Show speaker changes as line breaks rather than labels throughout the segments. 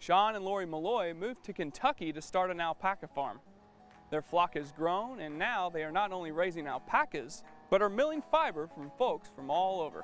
Shawn and Lori Malloy moved to Kentucky to start an alpaca farm. Their flock has grown, and now they are not only raising alpacas, but are milling fiber from folks from all over.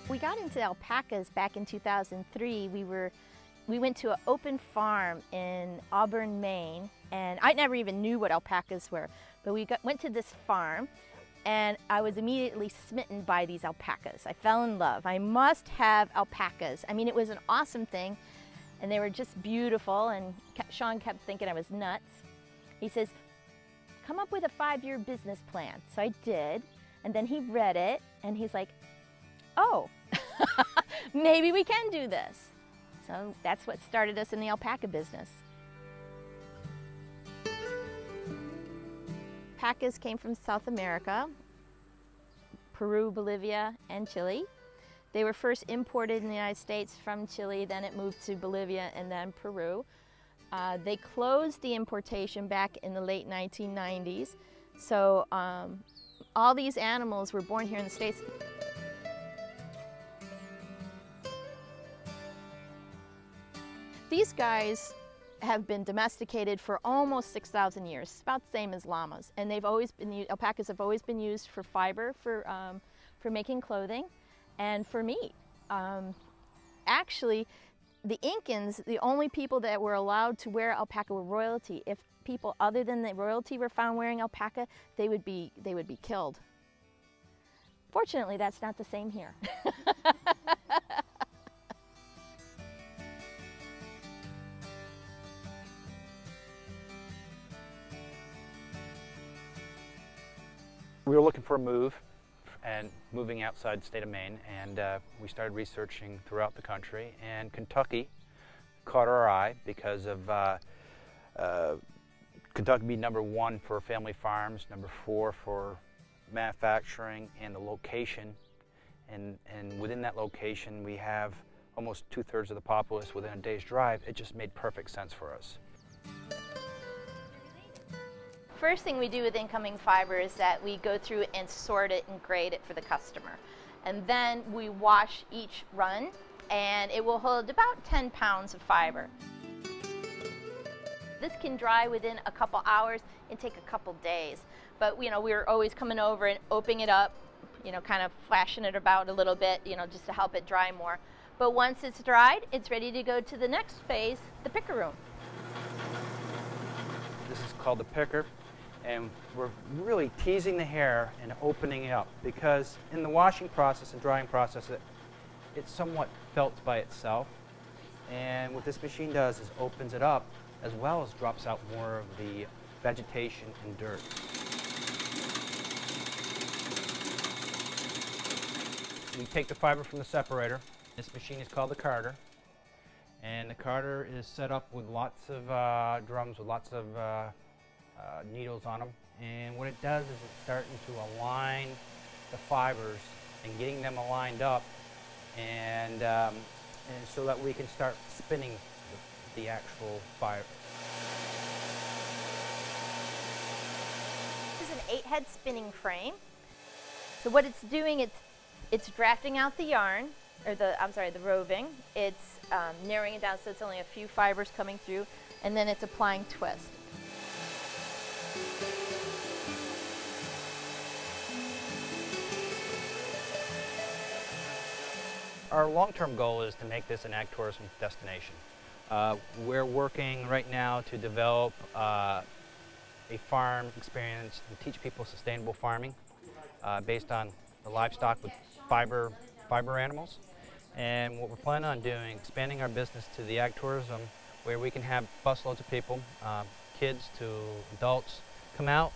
We got into alpacas back in 2003. We went to an open farm in Auburn, Maine, and I never even knew what alpacas were. But we went to this farm, and I was immediately smitten by these alpacas. I fell in love. I must have alpacas. I mean, it was an awesome thing, and they were just beautiful, and Shawn kept thinking I was nuts. He says, come up with a 5-year business plan. So I did, and then he read it, and he's like, oh, maybe we can do this. So that's what started us in the alpaca business. Alpacas came from South America, Peru, Bolivia, and Chile. They were first imported in the United States from Chile, then it moved to Bolivia and then Peru. They closed the importation back in the late 1990s. So all these animals were born here in the States. These guys have been domesticated for almost 6,000 years, about the same as llamas, and they've always been alpacas have always been used for fiber, for making clothing, and for meat. Actually, the Incans, the only people that were allowed to wear alpaca were royalty. If people other than the royalty were found wearing alpaca, they would be killed. Fortunately, that's not the same here.
We were looking for a move and moving outside the state of Maine, and we started researching throughout the country, and Kentucky caught our eye because of Kentucky being #1 for family farms, #4 for manufacturing, and the location. And within that location we have almost 2/3 of the populace within a day's drive. It just made perfect sense for us.
First thing we do with incoming fiber is that we go through and sort it and grade it for the customer. And then we wash each run, and it will hold about 10 pounds of fiber. This can dry within a couple hours and take a couple days. But we're always coming over and opening it up, kind of flashing it about a little bit, just to help it dry more. But once it's dried, it's ready to go to the next phase, the picker room.
This is called the picker. And we're really teasing the hair and opening it up, because in the washing process and drying process, it's somewhat felt by itself. And what this machine does is opens it up, as well as drops out more of the vegetation and dirt. We take the fiber from the separator. This machine is called the carder. And the carder is set up with lots of drums with lots of needles on them, and what it does is it's starting to align the fibers and getting them aligned up, and so that we can start spinning the actual fiber.
This is an 8-head spinning frame. So what it's doing, it's drafting out the yarn, or the roving. It's narrowing it down so it's only a few fibers coming through, and then it's applying twist.
Our long-term goal is to make this an ag tourism destination. We're working right now to develop a farm experience and teach people sustainable farming based on the livestock with fiber animals. And what we're planning on doing, expanding our business to the ag tourism, where we can have busloads of people, kids to adults, come out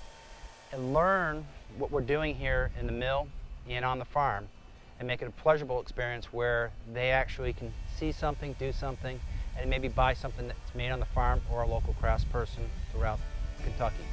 and learn what we're doing here in the mill and on the farm, and make it a pleasurable experience where they actually can see something, do something, and maybe buy something that's made on the farm or a local craftsperson throughout Kentucky.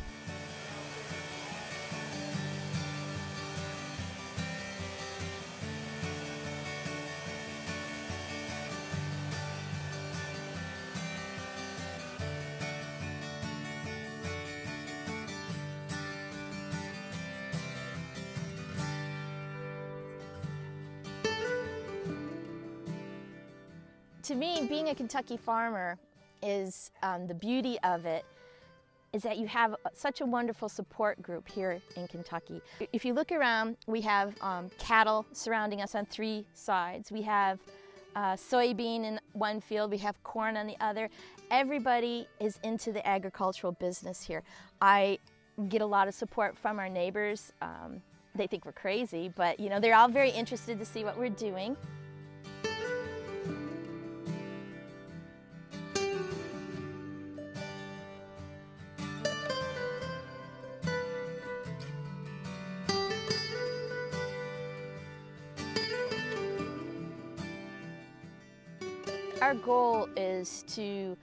To me, being a Kentucky farmer is the beauty of it is that you have such a wonderful support group here in Kentucky. If you look around, we have cattle surrounding us on 3 sides. We have soybean in one field, we have corn on the other. Everybody is into the agricultural business here. I get a lot of support from our neighbors. They think we're crazy, but you know, they're all very interested to see what we're doing. Our goal is to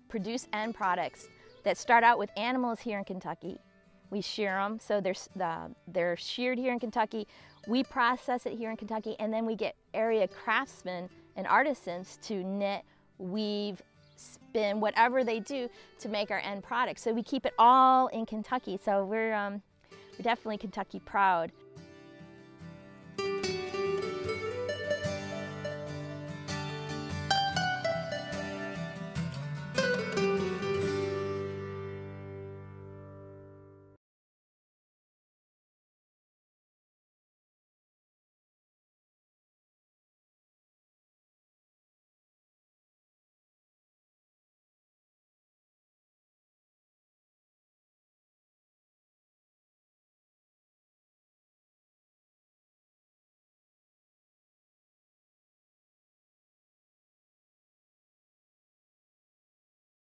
produce end products that start out with animals here in Kentucky. We shear them, so they're sheared here in Kentucky. We process it here in Kentucky, and then we get area craftsmen and artisans to knit, weave, spin, whatever they do to make our end product. So we keep it all in Kentucky, so we're definitely Kentucky proud.